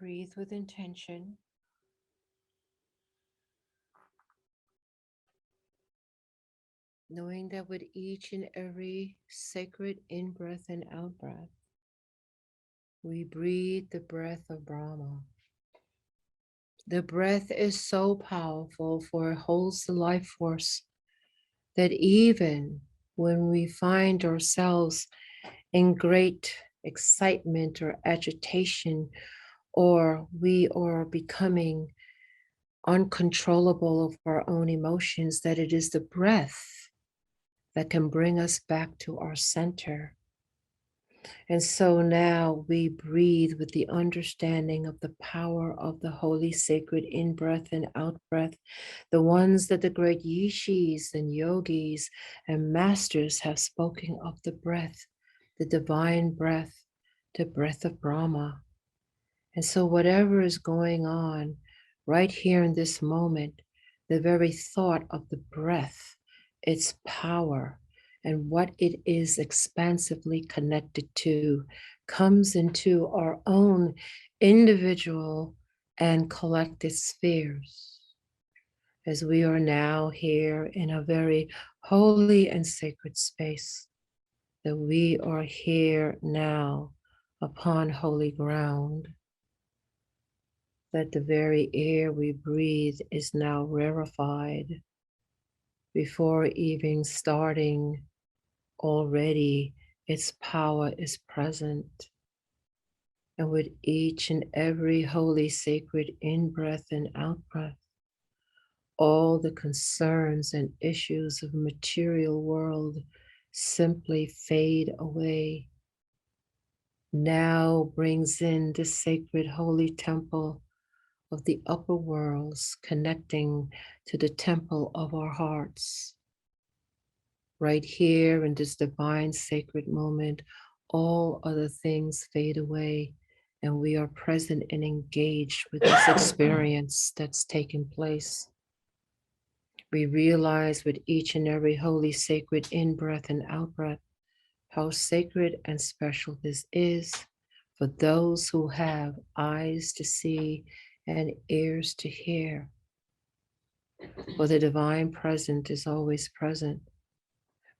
Breathe with intention, knowing that with each and every sacred in-breath and out-breath, we breathe the breath of Brahma. The breath is so powerful, for it holds the life force that even when we find ourselves in great excitement or agitation, or we are becoming uncontrollable of our own emotions, that it is the breath that can bring us back to our center. And so now we breathe with the understanding of the power of the holy sacred in breath and out breath, the ones that the great yishis and yogis and masters have spoken of, the breath, the divine breath, the breath of Brahma. And so whatever is going on right here in this moment, the very thought of the breath, its power, and what it is expansively connected to comes into our own individual and collective spheres. As we are now here in a very holy and sacred space, that we are here now upon holy ground, that the very air we breathe is now rarefied before even starting. Already its power is present. And with each and every holy sacred in-breath and out-breath, all the concerns and issues of material world simply fade away. Now brings in the sacred holy temple of the upper worlds, connecting to the temple of our hearts. Right here in this divine sacred moment, all other things fade away, and we are present and engaged with this experience that's taking place. We realize with each and every holy sacred in-breath and out-breath how sacred and special this is for those who have eyes to see and ears to hear. For the divine present is always present.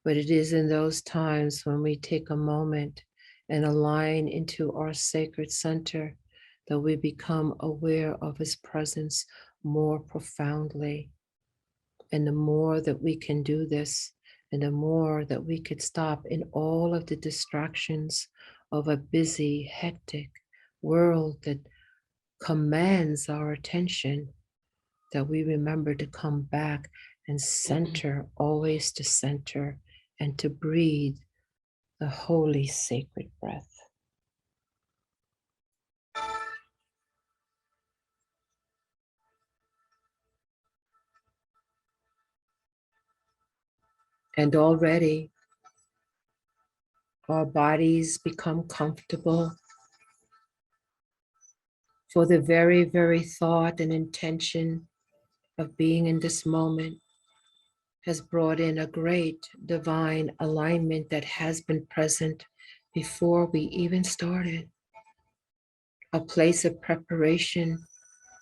But it is in those times when we take a moment and align into our sacred center that we become aware of his presence more profoundly. And the more that we can do this, and the more that we could stop in all of the distractions of a busy, hectic world that commands our attention, that we remember to come back and center, always to center, and to breathe the holy sacred breath. And already our bodies become comfortable, for the very, very thought and intention of being in this moment has brought in a great divine alignment that has been present before we even started. A place of preparation,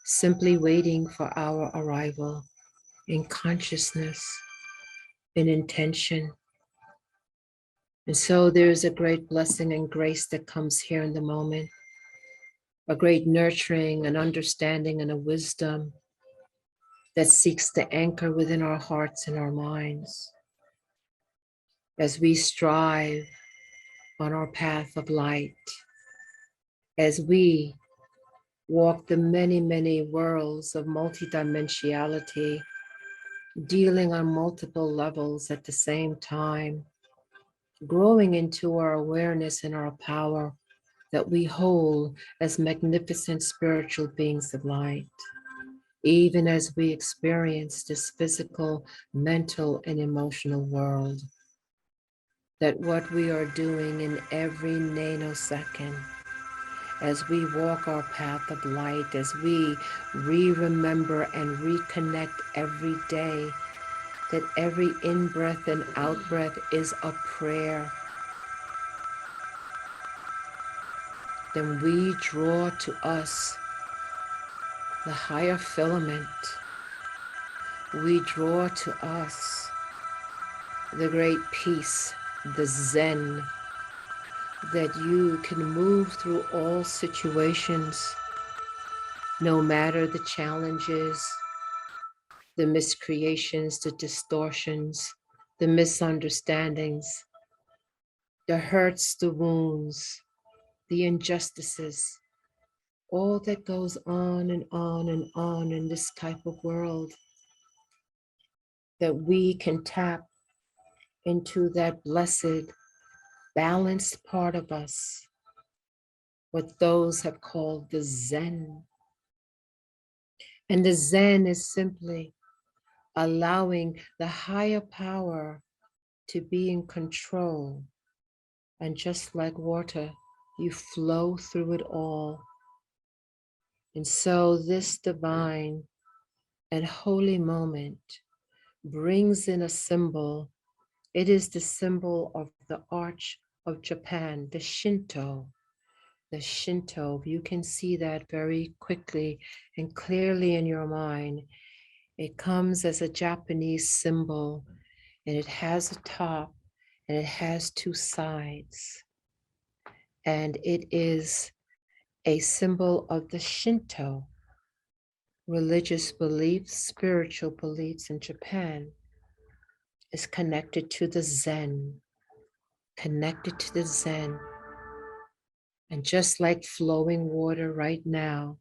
simply waiting for our arrival in consciousness, in intention. And so there's a great blessing and grace that comes here in the moment, a great nurturing and understanding and a wisdom that seeks to anchor within our hearts and our minds as we strive on our path of light, as we walk the many, many worlds of multidimensionality, dealing on multiple levels at the same time, growing into our awareness and our power that we hold as magnificent spiritual beings of light, even as we experience this physical, mental, and emotional world. That what we are doing in every nanosecond, as we walk our path of light, as we remember and reconnect every day, that every in-breath and out-breath is a prayer. Then we draw to us the higher filament, we draw to us the great peace, the Zen, that you can move through all situations, no matter the challenges, the miscreations, the distortions, the misunderstandings, the hurts, the wounds, the injustices, all that goes on and on and on in this type of world, that we can tap into that blessed, balanced part of us, what those have called the Zen. And the Zen is simply allowing the higher power to be in control. And just like water, you flow through it all. And so this divine and holy moment brings in a symbol. It is the symbol of the Arch of Japan, the Shinto. The Shinto, you can see that very quickly and clearly in your mind. It comes as a Japanese symbol, and it has a top and it has two sides. And it is a symbol of the Shinto religious beliefs, spiritual beliefs in Japan, is connected to the Zen, connected to the Zen. And just like flowing water right now,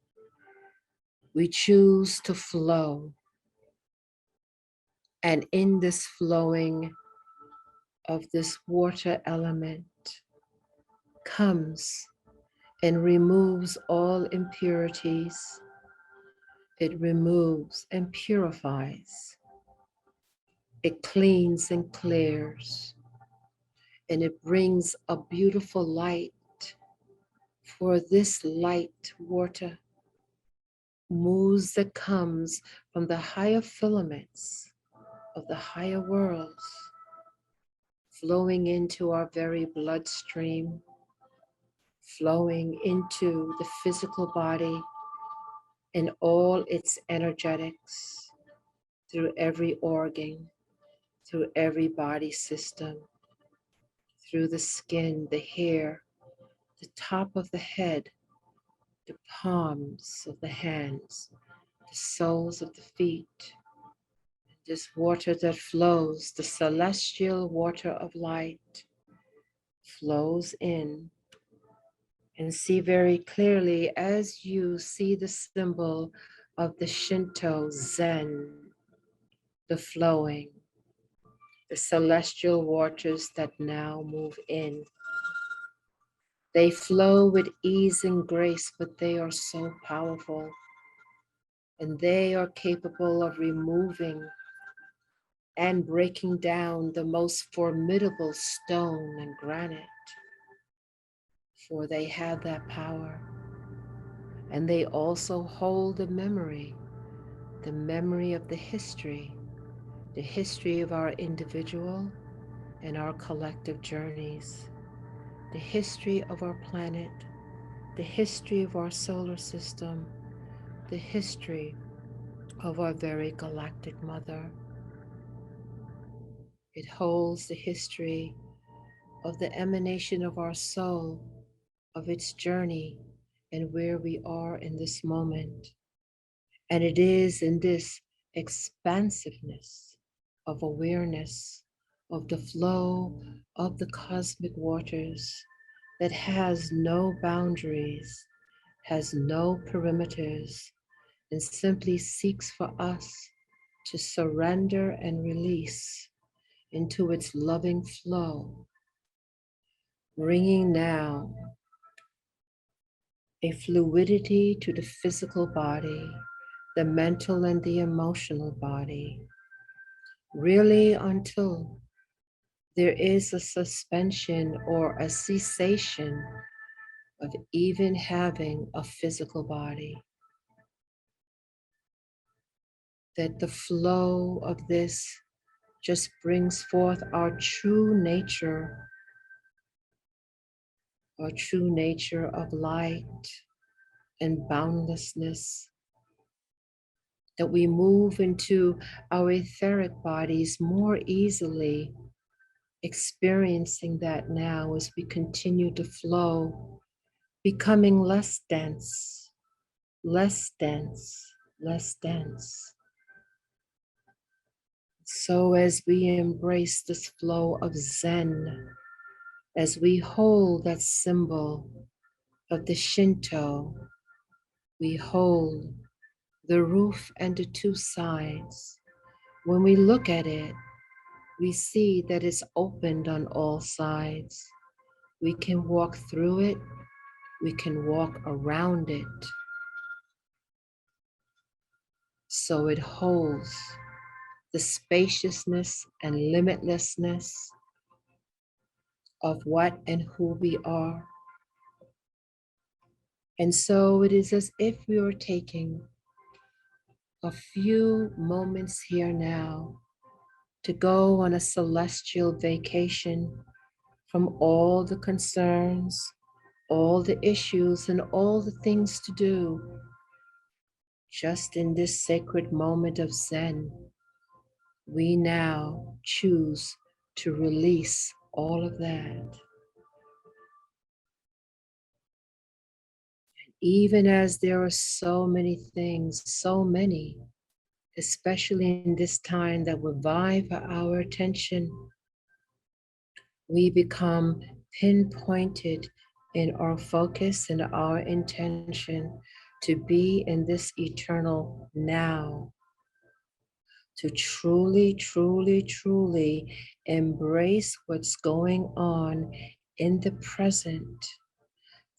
we choose to flow. And in this flowing of this water element comes and removes all impurities. It removes and purifies. It cleans and clears. And it brings a beautiful light. For this light water moves that comes from the higher filaments of the higher worlds, flowing into our very bloodstream, flowing into the physical body and all its energetics, through every organ, through every body system, through the skin, the hair, the top of the head, the palms of the hands, the soles of the feet. This water that flows, the celestial water of light, flows in. And see very clearly as you see the symbol of the Shinto Zen, the flowing, the celestial waters that now move in. They flow with ease and grace, but they are so powerful. And they are capable of removing and breaking down the most formidable stone and granite. For they have that power. And they also hold the memory of the history of our individual and our collective journeys, the history of our planet, the history of our solar system, the history of our very galactic mother. It holds the history of the emanation of our soul, of its journey, and where we are in this moment. And it is in this expansiveness of awareness of the flow of the cosmic waters that has no boundaries, has no perimeters, and simply seeks for us to surrender and release into its loving flow, bringing now a fluidity to the physical body, the mental and the emotional body, really until there is a suspension or a cessation of even having a physical body. That the flow of this just brings forth our true nature of light and boundlessness, that we move into our etheric bodies more easily, experiencing that now as we continue to flow, becoming less dense, less dense, less dense. So as we embrace this flow of Zen, as we hold that symbol of the Shinto, we hold the roof and the two sides. When we look at it, we see that it's opened on all sides. We can walk through it, we can walk around it. So it holds the spaciousness and limitlessness of what and who we are. And so it is as if we were taking a few moments here now to go on a celestial vacation from all the concerns, all the issues, and all the things to do. Just in this sacred moment of Zen, we now choose to release all of that. Even as there are so many things, so many, especially in this time that will vie for our attention, we become pinpointed in our focus and our intention to be in this eternal now, to truly, truly, truly embrace what's going on in the present,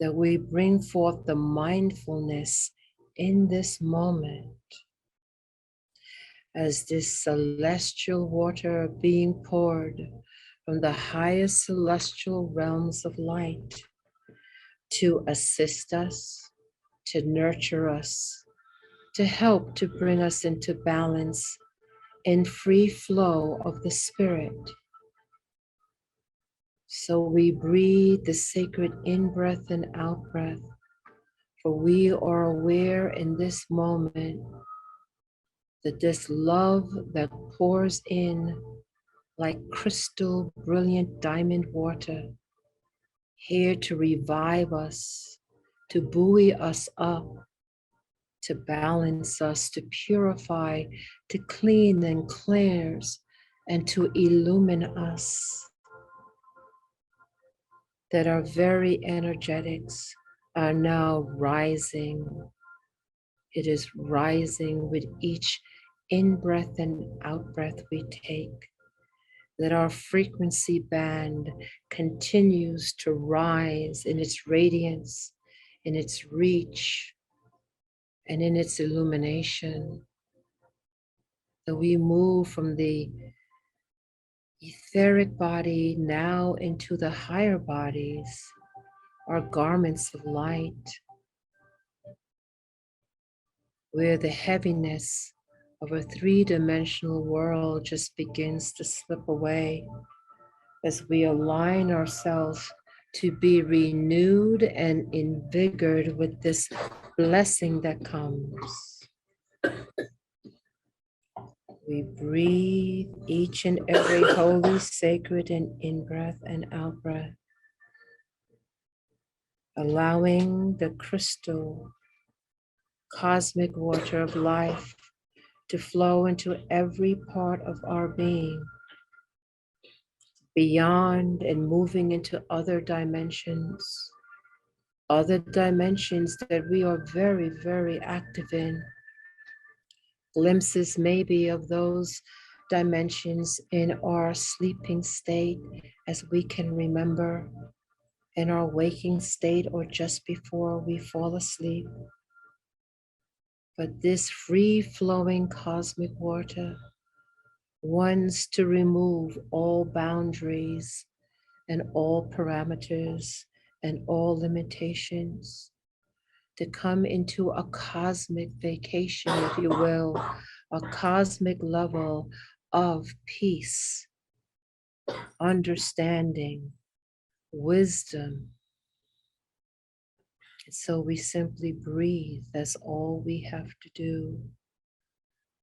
that we bring forth the mindfulness in this moment as this celestial water being poured from the highest celestial realms of light to assist us, to nurture us, to help to bring us into balance in free flow of the Spirit. So we breathe the sacred in-breath and out-breath, for we are aware in this moment that this love that pours in like crystal, brilliant diamond water, here to revive us, to buoy us up, to balance us, to purify, to clean and cleanse, and to illumine us, that our very energetics are now rising. It is rising with each in-breath and out-breath we take, that our frequency band continues to rise in its radiance, in its reach, and in its illumination, that we move from the etheric body now into the higher bodies, our garments of light, where the heaviness of a three-dimensional world just begins to slip away as we align ourselves to be renewed and invigorated with this blessing that comes. We breathe each and every holy, sacred, and in-breath and out-breath, allowing the crystal cosmic water of life to flow into every part of our being, beyond and moving into other dimensions that we are very, very active in. Glimpses maybe of those dimensions in our sleeping state as we can remember, in our waking state or just before we fall asleep. But this free-flowing cosmic water wants to remove all boundaries and all parameters and all limitations, to come into a cosmic vacation, if you will, a cosmic level of peace, understanding, wisdom. And so we simply breathe. That's all we have to do.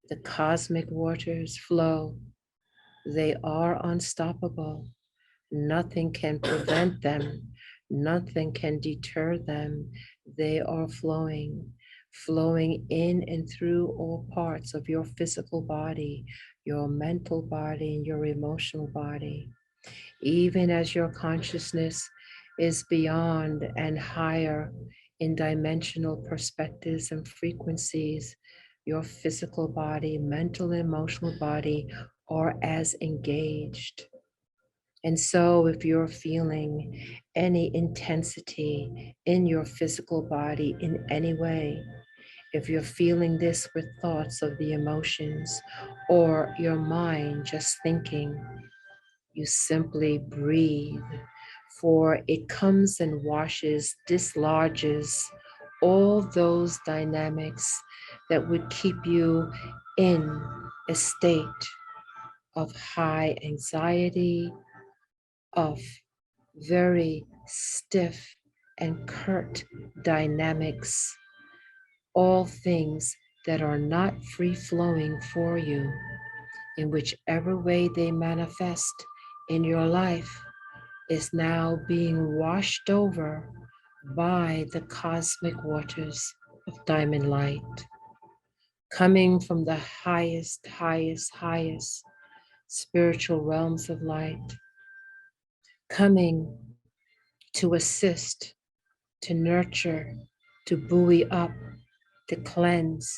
The cosmic waters flow. They are unstoppable. Nothing can prevent them. Nothing can deter them. They are flowing, flowing in and through all parts of your physical body, your mental body, and your emotional body. Even as your consciousness is beyond and higher in dimensional perspectives and frequencies, your physical body, mental, and emotional body are as engaged. And so, if you're feeling any intensity in your physical body in any way, if you're feeling this with thoughts of the emotions or your mind just thinking, you simply breathe, for it comes and washes, dislodges all those dynamics that would keep you in a state of high anxiety, of very stiff and curt dynamics, all things that are not free flowing for you in whichever way they manifest in your life is now being washed over by the cosmic waters of diamond light, coming from the highest, highest, highest spiritual realms of light, coming to assist, to nurture, to buoy up, to cleanse,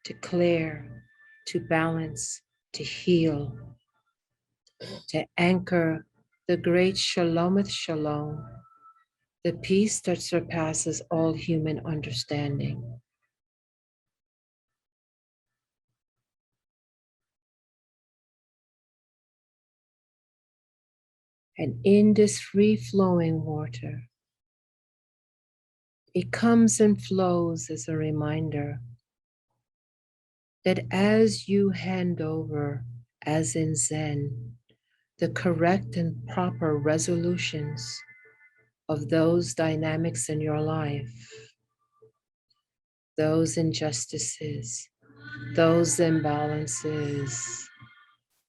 to clear, to balance, to heal, to anchor the great Shalometh Shalom, the peace that surpasses all human understanding. And in this free flowing water, it comes and flows as a reminder that as you hand over, as in Zen, the correct and proper resolutions of those dynamics in your life, those injustices, those imbalances,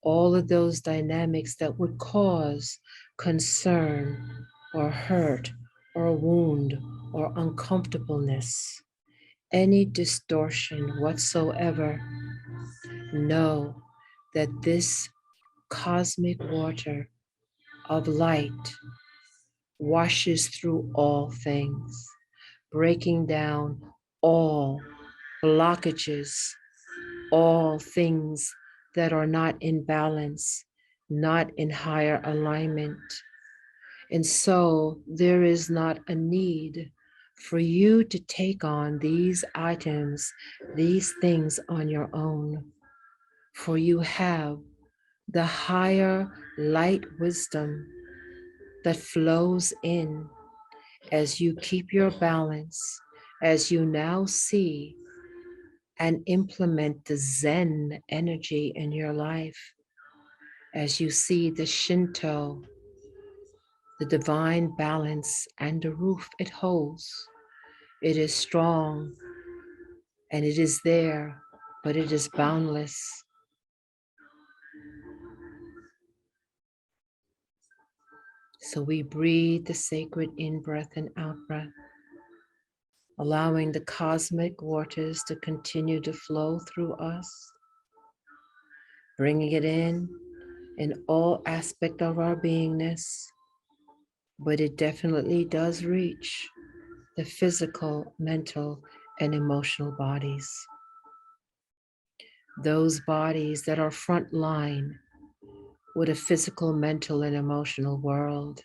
all of those dynamics that would cause concern or hurt or wound or uncomfortableness, any distortion whatsoever, know that this cosmic water of light washes through all things, breaking down all blockages, all things that are not in balance, not in higher alignment. And so there is not a need for you to take on these items, these things on your own, for you have the higher light wisdom that flows in as you keep your balance, as you now see and implement the Zen energy in your life, as you see the Shinto, the divine balance and the roof it holds. It is strong and it is there, but it is boundless. So we breathe the sacred in-breath and out-breath, allowing the cosmic waters to continue to flow through us, bringing it in all aspect of our beingness, but it definitely does reach the physical, mental, and emotional bodies. Those bodies that are front line with a physical, mental, and emotional world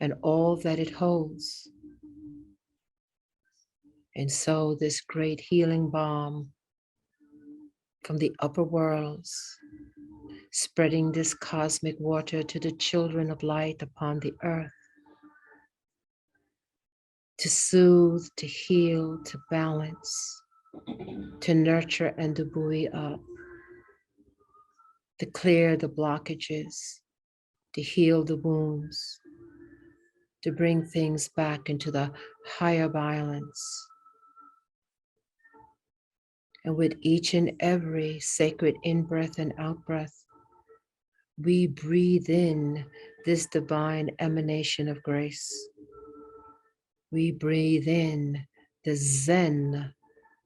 and all that it holds. And so this great healing balm from the upper worlds, spreading this cosmic water to the children of light upon the earth, to soothe, to heal, to balance, to nurture and to buoy up, to clear the blockages, to heal the wounds, to bring things back into the higher balance. And with each and every sacred in-breath and out-breath, we breathe in this divine emanation of grace. We breathe in the Zen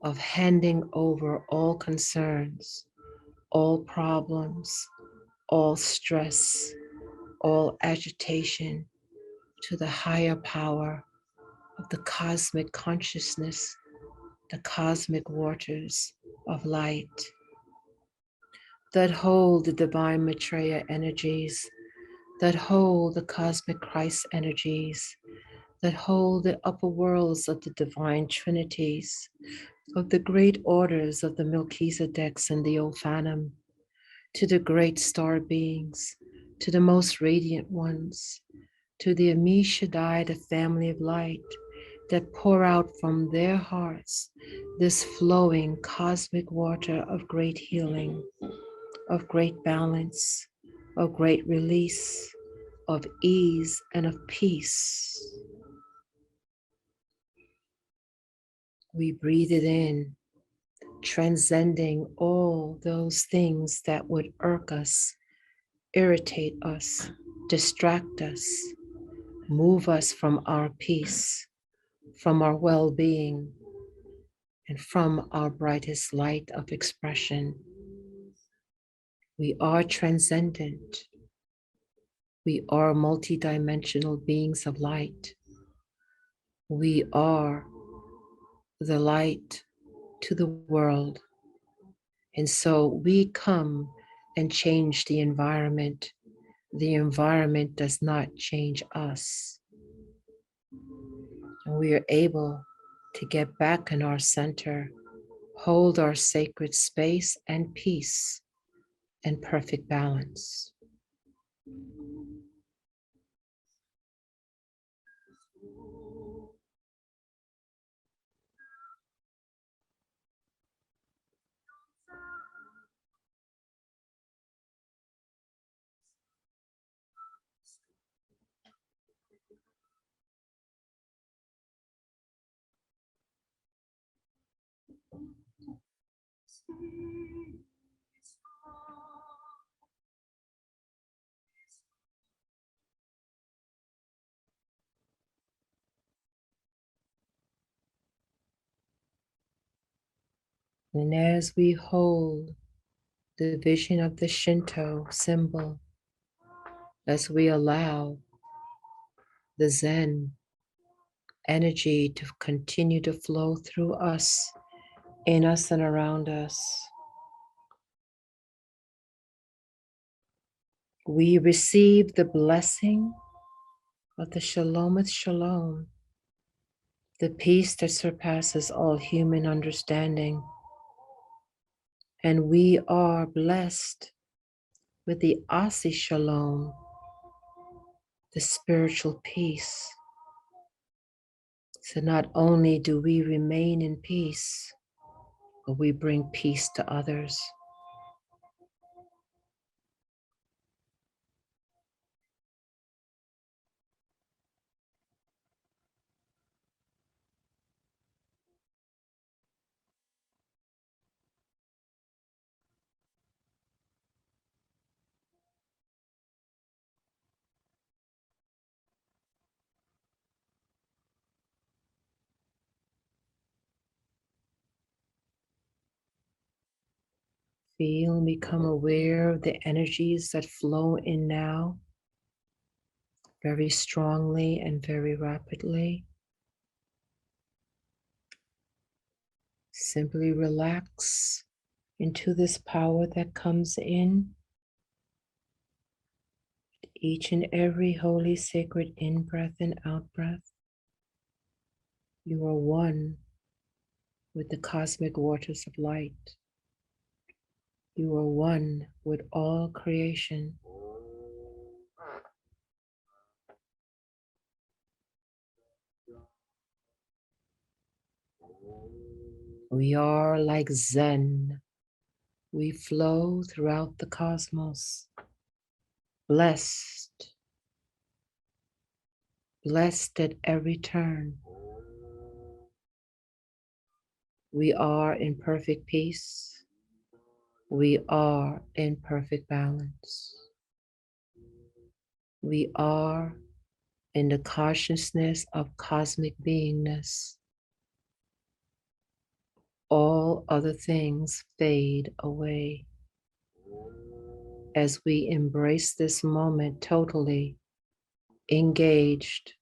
of handing over all concerns, all problems, all stress, all agitation to the higher power of the cosmic consciousness, the cosmic waters of light that hold the divine Maitreya energies, that hold the cosmic Christ energies, that hold the upper worlds of the divine trinities, of the great orders of the Melchizedeks and the Ophanim, to the great star beings, to the most radiant ones, to the Ami Shaddai, the family of light, that pour out from their hearts this flowing cosmic water of great healing, of great balance, of great release, of ease and of peace. We breathe it in, transcending all those things that would irk us, irritate us, distract us, move us from our peace, from our well-being, and from our brightest light of expression. We are transcendent. We are multidimensional beings of light. We are the light to the world. And so we come and change the environment. The environment does not change us. And we are able to get back in our center, hold our sacred space and peace and perfect balance. And as we hold the vision of the Shinto symbol, as we allow the Zen energy to continue to flow through us, in us and around us, we receive the blessing of the Shalometh Shalom, the peace that surpasses all human understanding. And we are blessed with the Asi Shalom, the spiritual peace. So not only do we remain in peace, but we bring peace to others. Feel and become aware of the energies that flow in now, very strongly and very rapidly. Simply relax into this power that comes in. Each and every holy sacred in-breath and out-breath, you are one with the cosmic waters of light. You are one with all creation. We are like Zen. We flow throughout the cosmos, blessed, blessed at every turn. We are in perfect peace. We are in perfect balance. We are in the consciousness of cosmic beingness. All other things fade away as we embrace this moment totally engaged.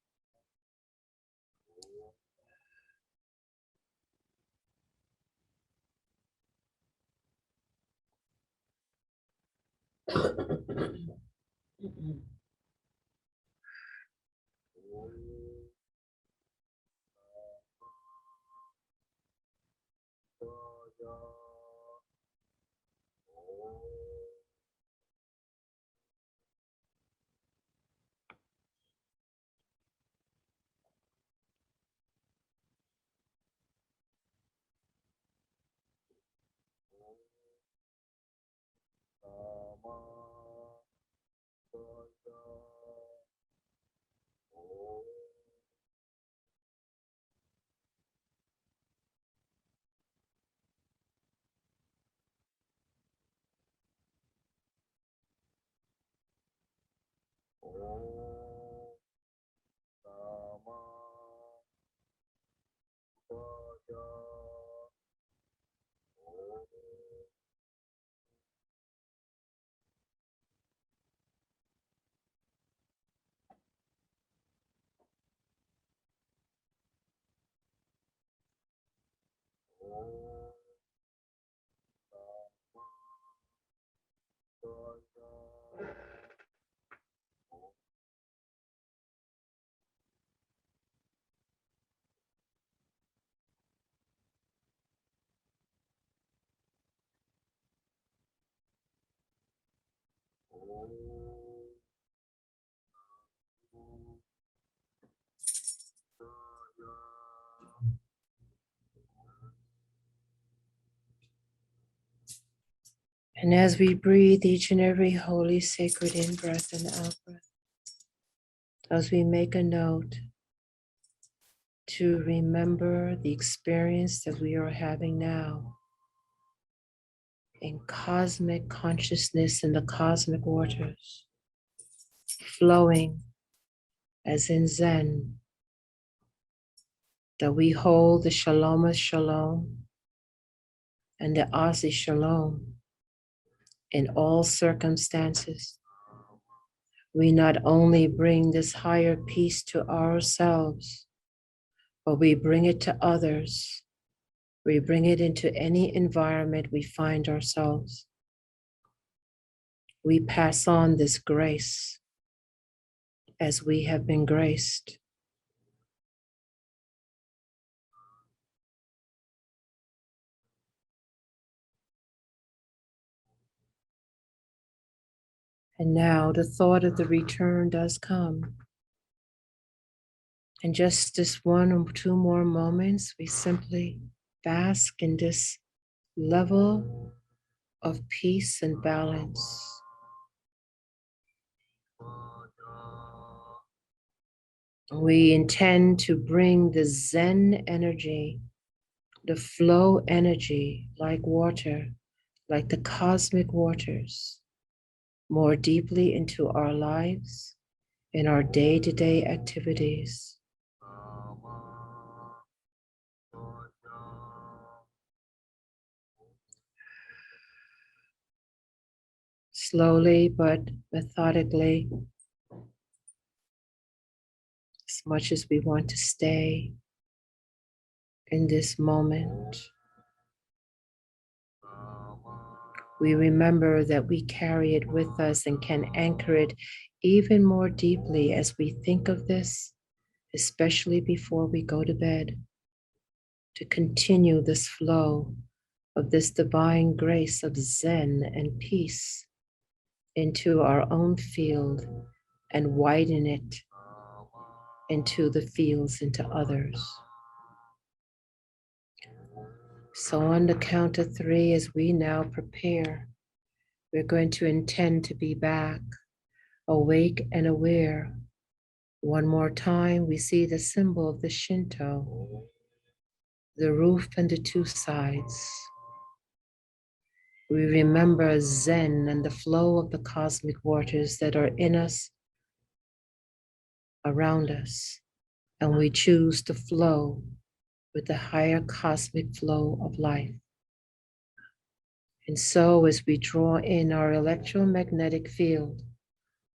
And as we breathe each and every holy, sacred in breath and out breath, as we make a note to remember the experience that we are having now in cosmic consciousness in the cosmic waters, flowing as in Zen, that we hold the Shalom Shalom and the Asi Shalom in all circumstances. We not only bring this higher peace to ourselves, but we bring it to others. We bring it into any environment we find ourselves. We pass on this grace as we have been graced. And now the thought of the return does come. And just this one or two more moments, we simply bask in this level of peace and balance. We intend to bring the Zen energy, the flow energy, like water, like the cosmic waters, more deeply into our lives, in our day-to-day activities. Slowly but methodically, as much as we want to stay in this moment, we remember that we carry it with us and can anchor it even more deeply as we think of this, especially before we go to bed, to continue this flow of this divine grace of Zen and peace into our own field and widen it into the fields into others. So on the count of three, as we now prepare, we're going to intend to be back, awake and aware. One more time, we see the symbol of the Shinto, the roof and the two sides. We remember Zen and the flow of the cosmic waters that are in us, around us, and we choose to flow with the higher cosmic flow of life. And so, as we draw in our electromagnetic field,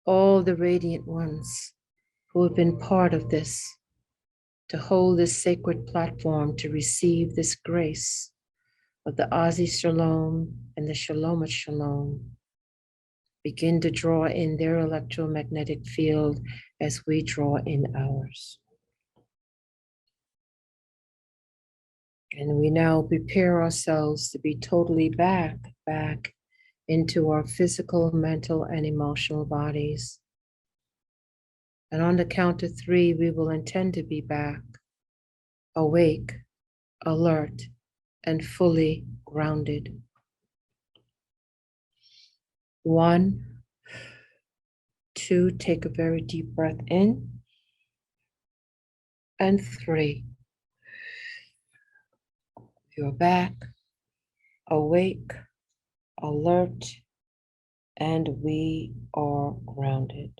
all the radiant ones who have been part of this, to hold this sacred platform to receive this grace of the Ozzy Shalom and the Shalomat Shalom, begin to draw in their electromagnetic field as we draw in ours. And we now prepare ourselves to be totally back into our physical, mental, and emotional bodies. And on the count of 3, we will intend to be back, awake, alert, and fully grounded. 1, 2, take a very deep breath in, and 3. You're back, awake, alert, and we are grounded.